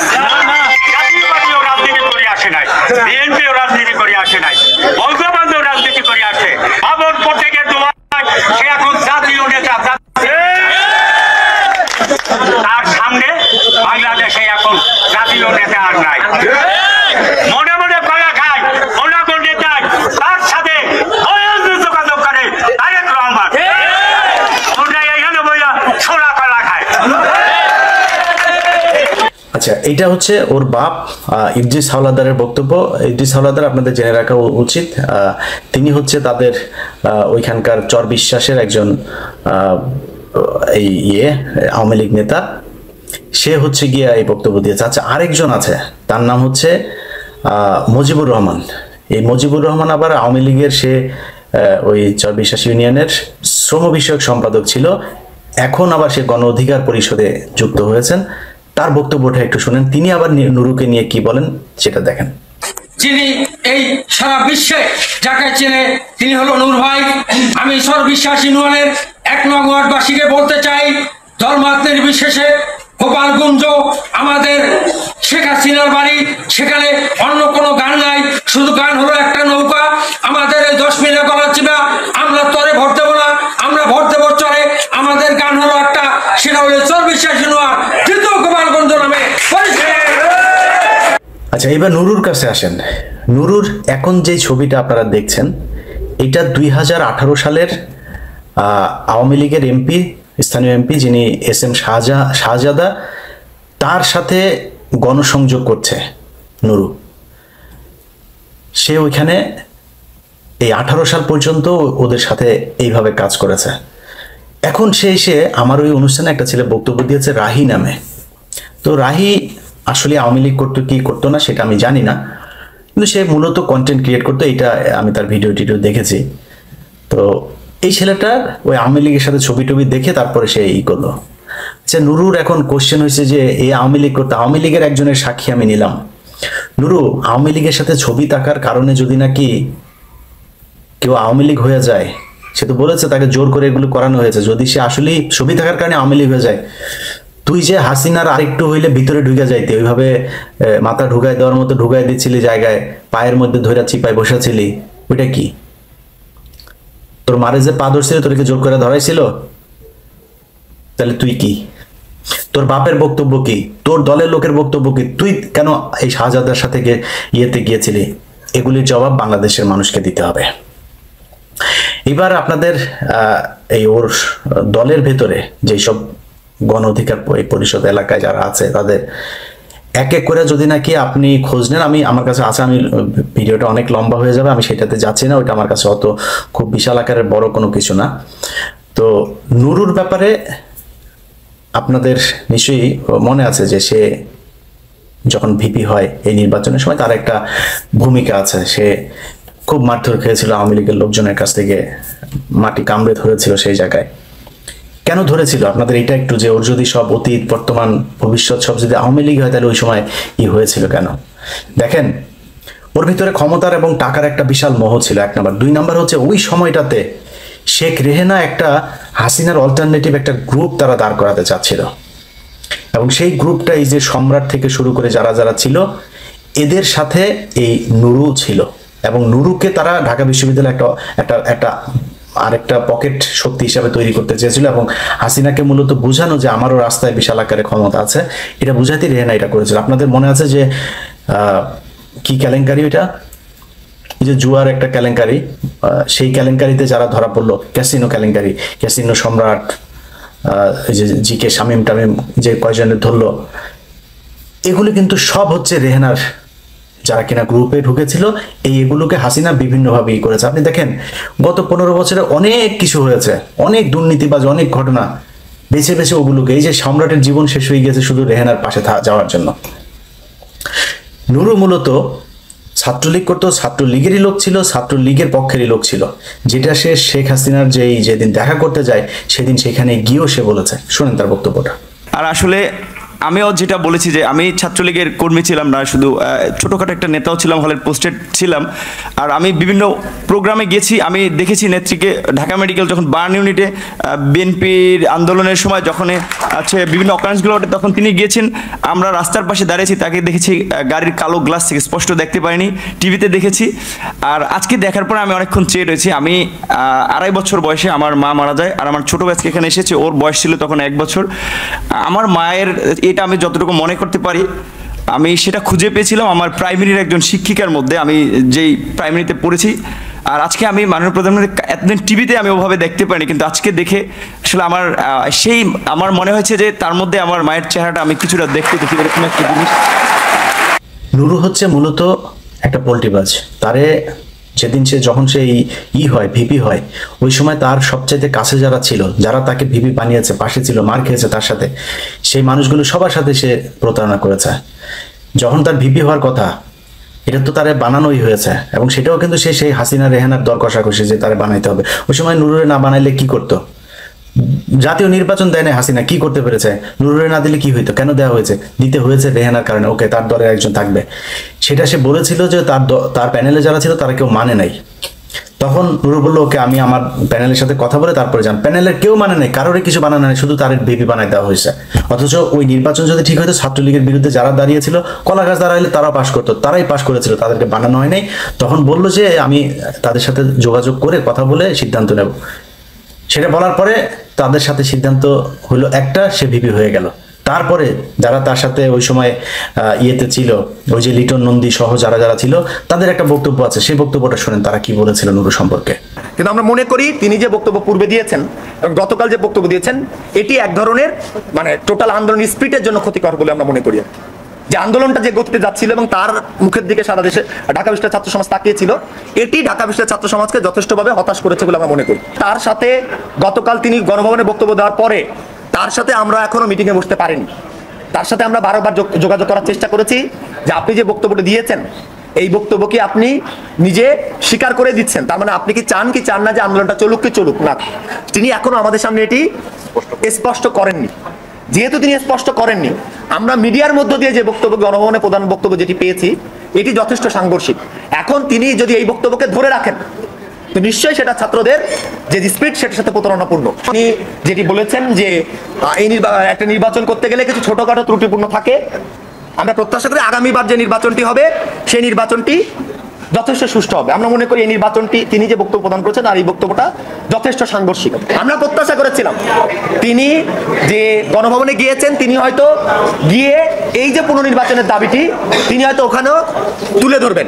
জাতীয় পার্টিও রাজনীতি করে আসে নাই, বিএনপিও রাজনীতি করে আসে নাই, বঙ্গবন্ধু রাজনীতি করে আসে। ভাবন প্রত্যেকের দোয়া, সে এখন জাতীয় নেতা। তার সামনে বাংলাদেশে এখন জাতীয় নেতা আর নাই। মনে মনে কলা খায় অন্য নেতায়, তার সাথে যোগাযোগ করে তারেক রহমান। আচ্ছা, এটা হচ্ছে ওর বাপ ইদ্রিস হাওলাদারের বক্তব্য। ইদ্রিস হাওলাদার আপনাদের জেনে রাখা উচিত, তিনি হচ্ছে তাদের ওইখানকার চর বিশ্বাসের একজন এই আওয়ামী লীগ নেতা। সে হচ্ছে গিয়া এই বক্তব্য দিয়েছে। আচ্ছা, আরেকজন আছে, তার নাম হচ্ছে মুজিবুর রহমান। এই মুজিবুর রহমান আবার আওয়ামী লীগের, সে ওই চর বিশ্বাস ইউনিয়নের শ্রম বিষয়ক সম্পাদক ছিল, এখন আবার সে গণ অধিকার পরিষদে যুক্ত হয়েছেন। তার বক্তব্যটা একটু শুনেন, তিনি আবার নুরুকে নিয়ে কি বলেন সেটা দেখেন। যিনি এই সারা বিশ্বে যাকে চেনে তিনি হলো নূর ভাই। আমি চর বিশ্বাস ইউনিয়নের 1 নং ওয়ার্ডবাসীকে বলতে চাই, ধর্মাত নির্বিশেষে গোপালগঞ্জ আমাদের শেখ হাসিনার বাড়ি, সেখানে অন্য কোনো গান নাই, শুধু গান হলো একটা নৌকা। আমাদের এই 10 মিনিট গলা চিবা, আমরা তরে ভর দেবো না, আমরা ভর দেবো চরে। আমাদের গান হলো একটা, সেটা হলো চর বিশ্বাস ইউনিয়ন তৃতীয় গোপালগঞ্জ নামে পরিচিত। আচ্ছা, এবার নুরুর কাছে আসেন। নুরুর এখন যে ছবিটা আপনারা দেখছেন, এটা 2018 সালের আওয়ামী লীগের এমপি, স্থানীয় এমপি, যিনি SM শাহজাদা, তার সাথে গণসংযোগ করছে নুরু। সে ওইখানে এই 18 সাল পর্যন্ত ওদের সাথে এইভাবে কাজ করেছে। এখন সে এসে আমার ওই অনুষ্ঠানে একটা ছেলে বক্তব্য দিয়েছে রাহি নামে। তো রাহি আসলে আওয়ামী লীগ করতো কি করতো না সেটা আমি জানি না, কিন্তু সে মূলত কন্টেন্ট ক্রিয়েট করতো, এটা আমি তার ভিডিও টিডিও দেখেছি। তো এই ছেলেটা ওই আওয়ামী লীগের সাথে ছবি টবি দেখে তারপরে সে করলো। আচ্ছা, নুরুর এখন কোশ্চেন হয়েছে যে এই আওয়ামী লীগ করতো, আওয়ামী লীগের একজনের সাক্ষী আমি নিলাম। নুরু, আওয়ামী লীগের সাথে ছবি থাকার কারণে যদি নাকি কেউ আওয়ামী লীগ হয়ে যায়, সে তো বলেছে তাকে জোর করে এগুলো করানো হয়েছে, যদি সে আসলে ছবি থাকার কারণে আওয়ামী লীগ হয়ে যায়, তুই যে হাসিনার আরেকটু হইলে ভিতরে ঢুকে যাইতে, ওইভাবে মাথা ঢুকাই দেওয়ার মতো ঢুকাই দিচ্ছিলি জায়গায়, পায়ের মধ্যে ধরে চিপায় বসেছিলি, ওইটা কি? তোর মারে যে পা ধরছিল তোরকে জোর করে ধরাইছিল? তাহলে তুই কি? তোর বাপের বক্তব্য কি? তোর দলের লোকের বক্তব্য কি? তুই কেন এই শাহজাদার সাথে ইয়েতে গিয়েছিলি? এগুলির জবাব বাংলাদেশের মানুষকে দিতে হবে। এবার আপনাদের এই ওর দলের ভেতরে যেসব গণ অধিকার পরিষদ এলাকায় যারা আছে, তাদের এক এক করে যদি নাকি আপনি খোঁজ নেন, আমার কাছে আছে, আমি ভিডিওটা অনেক লম্বা হয়ে যাবে, আমি সেটাতে যাচ্ছি না, ওইটা আমার কাছে অত খুব বিশাল আকারের বড় কোনো কিছু না। তো নুরুর ব্যাপারে আপনাদের নিশ্চয়ই মনে আছে যে সে যখন ভিপি হয় এই নির্বাচনের সময় তার একটা ভূমিকা আছে। সে খুব মারধর খেয়েছিল আওয়ামী লীগের লোকজনের কাছ থেকে, মাটি কামড়ে ধরেছিল সেই জায়গায়। কেন ধরেছিল আপনাদের এটা একটু, যে ওর যদি সব অতীত বর্তমান ভবিষ্যৎ সব যদি আওয়ামী লীগ হয় তাহলে ওই সময় হয়েছিল কেন? দেখেন, ওর ভিতরে ক্ষমতার এবং টাকার একটা বিশাল মোহ ছিল, 1 নাম্বার। 2 নাম্বার হচ্ছে ওই সময়টাতে শেখ রেহেনা একটা হাসিনার অল্টারনেটিভ একটা গ্রুপ তারা দাঁড় করাতে চাচ্ছিল, এবং সেই গ্রুপটা এই যে সম্রাট থেকে শুরু করে যারা যারা ছিল এদের সাথে এই নুরু ছিল, এবং নুরুকে তারা ঢাকা বিশ্ববিদ্যালয়ে একটা আরেকটা পকেট শক্তি হিসাবে তৈরি করতে চেয়েছিল, এবং হাসিনাকে মূলত বোঝানো যে আমারও রাস্তায় বিশাল আকারে ক্ষমতা আছে, এটা বুঝাতে রেহেনা এটা করেছিল। আপনাদের মনে আছে যে কি কেলেঙ্কারি ওইটা, এই যে জুয়ার একটা কেলেঙ্কারি, সেই কেলেঙ্কারিতে যারা ধরা পড়লো, ক্যাসিনো কেলেঙ্কারি, ক্যাসিনো সম্রাট, এই যে জিকে শামীম টামিম যে কয়জনের ধরলো, এগুলো কিন্তু সব হচ্ছে রেহেনার যারা কিনা গ্রুপে ঢুকেছিল। এগুলোকে হাসিনা বিভিন্নভাবে করেছে। আপনি দেখেন গত 15 বছরে অনেক কিছু হয়েছে, অনেক দুর্নীতিবাজ, অনেক ঘটনা, বেছে বেছে ওগুলোকে, এই যে সম্রাটের জীবন শেষ হয়ে গেছে শুধু রেহেনার পাশে যাওয়ার জন্য। নুরু মূলত ছাত্রলীগ করতো, ছাত্রলীগেরই লোক ছিল, ছাত্রলীগের পক্ষেরই লোক ছিল, যেটা সে শেখ হাসিনার যেদিন দেখা করতে যায় সেদিন সেখানে গিয়েও সে বলেছে। শোনেন তার বক্তব্যটা। আর আসলে আমিও যেটা বলেছি যে আমি ছাত্রলীগের কর্মী ছিলাম না, শুধু ছোটোখাটো একটা নেতাও ছিলাম, হলের পোস্টেড ছিলাম। আর আমি বিভিন্ন প্রোগ্রামে গেছি, আমি দেখেছি নেত্রীকে ঢাকা মেডিকেল যখন বার্ন ইউনিটে বিএনপির আন্দোলনের সময় যখন আছে বিভিন্ন অকারেন্সগুলো ওঠে তখন তিনি গিয়েছেন, আমরা রাস্তার পাশে দাঁড়িয়েছি, তাকে দেখেছি গাড়ির কালো গ্লাস থেকে, স্পষ্ট দেখতে পাইনি, টিভিতে দেখেছি। আর আজকে দেখার পরে আমি অনেকক্ষণ চেয়ে রয়েছি। আমি 2.5 বছর বয়সে আমার মা মারা যায়, আর আমার ছোটো ভাইকে এখানে এসেছে, ওর বয়স ছিল তখন 1 বছর। আমার মায়ের এটা আমি যতটুকু মনে করতে পারি আমি সেটা খুঁজে পেয়েছিলাম আমার প্রাইমারির একজন শিক্ষিকার মধ্যে, আমি যেই প্রাইমারিতে পড়েছি। আর আজকে আমি মাননীয় প্রধানমন্ত্রী এতদিন টিভিতে আমি ওভাবে দেখতে পাইনি, কিন্তু আজকে দেখে আসলে আমার মনে হয়েছে যে তার মধ্যে আমার মায়ের চেহারাটা আমি কিছুটা দেখতে দেখি, এরকম একটা জিনিস। নুরু হচ্ছে মূলত একটা পোল্ট্রিবাজ। তারে যেদিন যখন সে হয় ভিপি হয়, ওই সময় তার সবচাইতে কাছে যারা ছিল, যারা তাকে ভিপি বানিয়েছে, পাশে ছিল, মার খেয়েছে তার সাথে, সেই মানুষগুলো সবার সাথে সে প্রতারণা করেছে। যখন তার ভিপি হওয়ার কথা, এটা তো তারে বানানোই হয়েছে, এবং সেটাও কিন্তু সেই হাসিনা রেহানার দর কষাকষি যে তারে বানাইতে হবে। ওই সময় নুরুরে না বানাইলে কি করতো? জাতীয় নির্বাচন দেয় না হাসিনা, কি করতে পেরেছে? নুরুরে না দিলে কি হইতো? কেন দেওয়া হয়েছে? দিতে হয়েছে রেহানার কারণে। ওকে, তার দলে একজন থাকবে, সেটা সে বলেছিল যে তার প্যানেলে যারা ছিল তারা কেউ মানে নাই। তখন নুরু বললো, ওকে আমি আমার প্যানেলের সাথে কথা বলে তারপরে যান। প্যানেলের কেউ মানে নাই, কারোরই কিছু বানানো নেই, শুধু তার ভিপি বানাই দেওয়া হয়েছে। অথচ ওই নির্বাচন যদি ঠিক হতো, ছাত্রলীগের বিরুদ্ধে যারা দাঁড়িয়েছিল, কলা গাছ দাঁড়াইলে তারা পাশ করতো, তারাই পাশ করেছিল, তাদেরকে বানানো হয় নাই। তখন বললো যে আমি তাদের সাথে যোগাযোগ করে কথা বলে সিদ্ধান্ত নেব। সেটা বলার পরে তাদের সাথে সিদ্ধান্ত হলো একটা, সে ভিপি হয়ে গেল। তারপরে যারা তার সাথে ওই সময় ইয়েতে ছিল, ওই যে লিটন নন্দী সহ যারা যারা ছিল, তাদের একটা বক্তব্য আছে, সেই বক্তব্যটা শুনেন তারা কি বলেছিল নুরু সম্পর্কে। কিন্তু আমরা মনে করি তিনি যে বক্তব্য পূর্বে দিয়েছেন এবং গতকাল যে বক্তব্য দিয়েছেন, এটি এক ধরনের টোটাল আন্দোলন স্পিরিটের জন্য ক্ষতিকর বলে আমরা মনে করি। যে আন্দোলনটা যে গতিতে যাচ্ছিল এবং তার মুখের দিকে সারা দেশে ঢাকা বিশ্ববিদ্যালয়ের ছাত্র সমাজ তাকিয়েছিল, এটি ঢাকা বিশ্ববিদ্যালয়ের ছাত্র সমাজকে যথেষ্টভাবে হতাশ করেছে বলে আমরা মনে করি। তার সাথে গতকাল তিনি গণভবনে বক্তব্য দেওয়ার পরে তার সাথে আমরা এখনো মিটিংয়ে বসতে পারিনি। তার সাথে আমরা বারবার যোগাযোগ করার চেষ্টা করেছি যে আপনি যে বক্তব্যটা দিয়েছেন, এই বক্তব্য কি আপনি নিজে স্বীকার করে দিচ্ছেন? তার মানে আপনি কি চান না যে আন্দোলনটা চলুক কি চলুক না? তিনি এখনো আমাদের সামনে এটি স্পষ্ট করেননি। যেহেতু তিনি স্পষ্ট করেননি, আমরা মিডিয়ার মধ্য দিয়ে যে বক্তব্য, গণভবনে প্রধান বক্তব্য যেটি পেয়েছি, এটি যথেষ্ট সাংঘর্ষিক। এখন তিনি যদি এই বক্তব্যকে ধরে রাখেন, তো নিশ্চয়ই সেটা ছাত্রদের যে স্পিরিট সেটার সাথে প্রতারণাপূর্ণ। তিনি যেটি বলেছেন যে একটা নির্বাচন করতে গেলে কিছু ছোটখাটো ত্রুটিপূর্ণ থাকে, আমরা প্রত্যাশা করি আগামীবার যে নির্বাচনটি হবে সেই নির্বাচনটি যথেষ্ট সুষ্ঠু হবে। আমরা মনে করি এই নির্বাচনটি তিনি যে বক্তব্য প্রদান করেছেন আর এই বক্তব্যটা যথেষ্ট সাংঘর্ষিক। আমরা প্রত্যাশা করেছিলাম তিনি যে গণভবনে গিয়েছেন, তিনি হয়তো গিয়ে এই যে পুনর্নির্বাচনের দাবিটি তিনি হয়তো ওখানেও তুলে ধরবেন,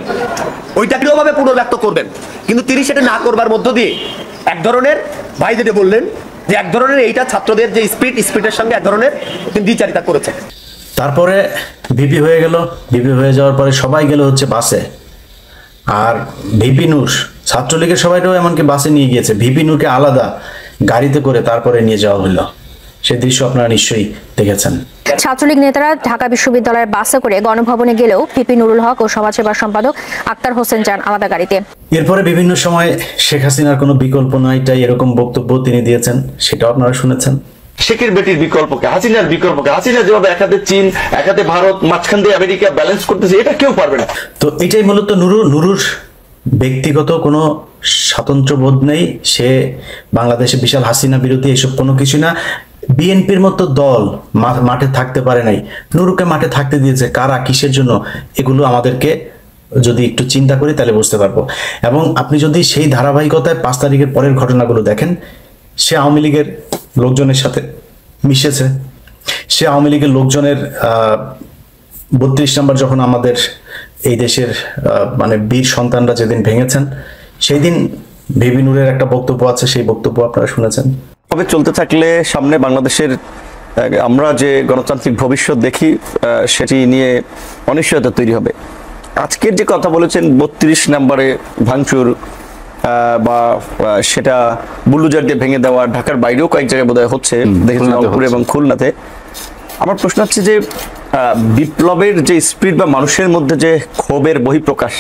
ওইটাকে ওভাবে পুনর্ব্যক্ত করবেন, কিন্তু তিনি সেটা না করবার মধ্য দিয়ে এক ধরনের, ভাই যেটা বললেন যে এক ধরনের এইটা ছাত্রদের যে স্পিরিটের সঙ্গে এক ধরনের তিনি দ্বিচারিতা করেছেন। তারপরে ভিপি হয়ে গেল। ভিপি হয়ে যাওয়ার পরে সবাই গেল হচ্ছে বাসে, আর ভিপি নূর ছাত্রলীগের সবাইটাও এমনকি বাসে নিয়ে গিয়েছে, ভিপি নূরকে আলাদা গাড়িতে করে তারপরে নিয়ে যাওয়া হলো। সে দৃশ্য আপনারা নিশ্চয়ই দেখেছেন। ছাত্রলীগ নেতারা ঢাকা বিশ্ববিদ্যালয়ের বাসে করে গণভবনে গেলেও পিপি নুরুল হক ও সমাজসেবা সম্পাদক আক্তার হোসেন যান আলাদা গাড়িতে। এরপরে বিভিন্ন সময় শেখ হাসিনার কোনো বিকল্প নাই তাই এরকম বক্তব্য তিনি দিয়েছেন, সেটাও আপনারা শুনেছেন। শেখের বেটির বিকল্পকে, হাসিনার বিকল্পকে, হাসিনা যেভাবে এক হাতে চীন এক হাতে ভারত মাঝখান দিয়ে আমেরিকা ব্যালেন্স করতেছে, এটা কেউ পারবে না। তো এটাই মূলত নুরুর ব্যক্তিগত কোনো স্বাতন্ত্র্যবোধ নেই, সে বাংলাদেশে বিশাল হাসিনা বিরোধী এসব কোনো কিছু না। বিএনপির মতো দল মাঠে থাকতে পারে নাই, নুরুকে মাঠে থাকতে দিয়েছে কারা, কিসের জন্য, এগুলো আমাদেরকে যদি একটু চিন্তা করি তাহলে বুঝতে পারবো। এবং আপনি যদি সেই ধারাবাহিকতায় 5 তারিখের পরের ঘটনাগুলো দেখেন, সে আওয়ামী লীগের লোকজনের সাথে মিশেছে, সে আওয়ামী লীগের লোকজনের 32 নম্বর যখন আমাদের এই দেশের মানে বীর সন্তানরা যেদিন ভেঙেছেন, সেই দিন ভিপি নুরের একটা বক্তব্য আছে, সেই বক্তব্য আপনারা শুনেছেন। তবে চলতে থাকলে সামনে বাংলাদেশের আমরা যে গণতান্ত্রিক ভবিষ্যৎ দেখি সেটি নিয়ে অনিশ্চয়তা তৈরি হবে। আজকের যে কথা বলেছেন 32 নম্বরে ভাঙচুর বা সেটা বুলডোজার দিয়ে ভেঙে দেওয়া, ঢাকার বাইরেও কয়েক জায়গায় বোধহয় হচ্ছে, দেখেছি রংপুর এবং খুলনাতে। আমার প্রশ্ন হচ্ছে যে বিপ্লবের যে স্পিরিট বা মানুষের মধ্যে যে ক্ষোভের বহিঃপ্রকাশ,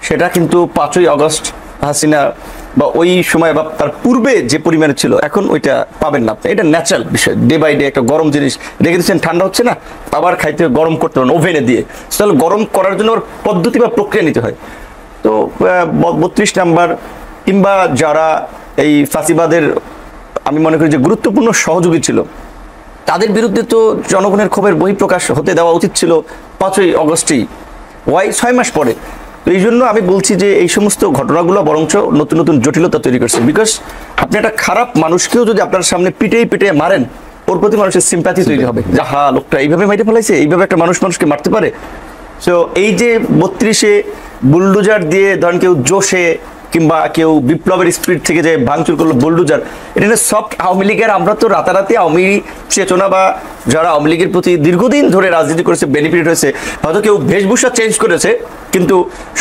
সেটা কিন্তু 5ই আগস্ট হাসিনা বা ওই সময় বা তার পূর্বে যে পরিমাণে ছিল এখন ওইটা পাবেন না। এটা ন্যাচারাল বিষয়, ডে বাই ডে একটা গরম জিনিস রেখে দিচ্ছেন, ঠান্ডা হচ্ছে না, আবার খাইতে গরম করতে হবে ওভেনে দিয়ে, তাহলে গরম করার জন্য ওর পদ্ধতি বা প্রক্রিয়া নিতে হয়। তো 32 নাম্বার কিংবা যারা এই ফাঁসিবাদের আমি মনে করি যে গুরুত্বপূর্ণ সহযোগী ছিল, তাদের বিরুদ্ধে তো জনগণের ক্ষোভের বহিঃপ্রকাশ হতে দেওয়া উচিত ছিল 5ই আগস্টেই, 6 মাস পরে। তো এই জন্য আমি বলছি যে এই সমস্ত ঘটনাগুলো বরঞ্চ নতুন নতুন জটিলতা তৈরি করছে। বিকজ আপনি একটা খারাপ মানুষকেও যদি আপনার সামনে পিটে মারেন, ওর প্রতি মানুষের সিম্প্যাথি তৈরি হবে, যাহা লোকটা এইভাবে মাইরে ফেলাইছে, এইভাবে একটা মানুষকে মারতে পারে। সো এই যে 32-এ বুলডোজার দিয়ে ধরেন কেউ জোশে কিংবা কেউ বিপ্লবের স্পিরিট থেকে যে ভাঙচুর করলো বুলডোজার, এটা সফট আওয়ামী লীগের, আমরা তো রাতারাতি আওয়ামী চেতনা বা যারা আওয়ামী লীগের প্রতি দীর্ঘদিন ধরে রাজনীতি করেছে বেনিফিট হয়েছে, হয়তো কেউ বেশভূষা চেঞ্জ করেছে, কিন্তু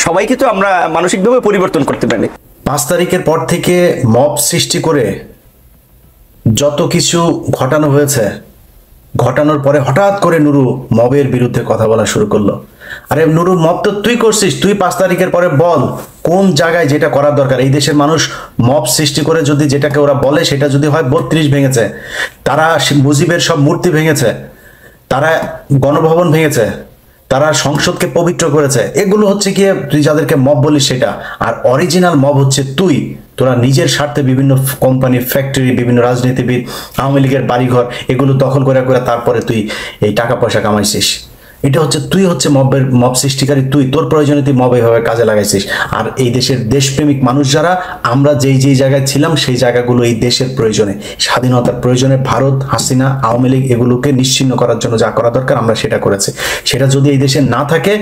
সবাইকে তো আমরা মানসিকভাবে পরিবর্তন করতে পারি। 5 তারিখের পর থেকে মব সৃষ্টি করে যত কিছু ঘটানো হয়েছে, ঘটানোর পরে হঠাৎ করে নুরু মবের বিরুদ্ধে কথা বলা শুরু করলো। আরে নুরু, মব তো তুই করছিস, তুই 5 তারিখের পরে বল কোন জায়গায় যেটা করার দরকার। এই দেশের মানুষ মব সৃষ্টি করে যদি যেটাকে ওরা বলে সেটা যদি হয় 32 ভেঙেছে, তারা মুজিবের সব মূর্তি ভেঙেছে, তারা গণভবন ভেঙেছে, তারা সংসদকে পবিত্র করেছে, এগুলো হচ্ছে কি তুই যাদেরকে মব বলিস সেটা। আর অরিজিনাল মব হচ্ছে তুই, তোরা নিজের স্বার্থে বিভিন্ন কোম্পানি, ফ্যাক্টরি, বিভিন্ন রাজনীতিবিদ, আওয়ামী লীগের বাড়িঘর এগুলো দখল করে তারপরে তুই এই টাকা পয়সা কামাইছিস। এটা হচ্ছে তুই হচ্ছে মব সৃষ্টিকারী, তুই তোর প্রয়োজনে তুই মব এইভাবে কাজে লাগাইছিস। আর এই দেশের দেশপ্রেমিক মানুষ যারা, আমরা যেই জায়গায় ছিলাম সেই জায়গাগুলো এই দেশের প্রয়োজনে, স্বাধীনতার প্রয়োজনে ভারত, হাসিনা, আওয়ামী লীগ এগুলোকে নিশ্চিহ্ন করার জন্য যা করা দরকার আমরা সেটা করেছি। সেটা যদি এই দেশে না থাকে,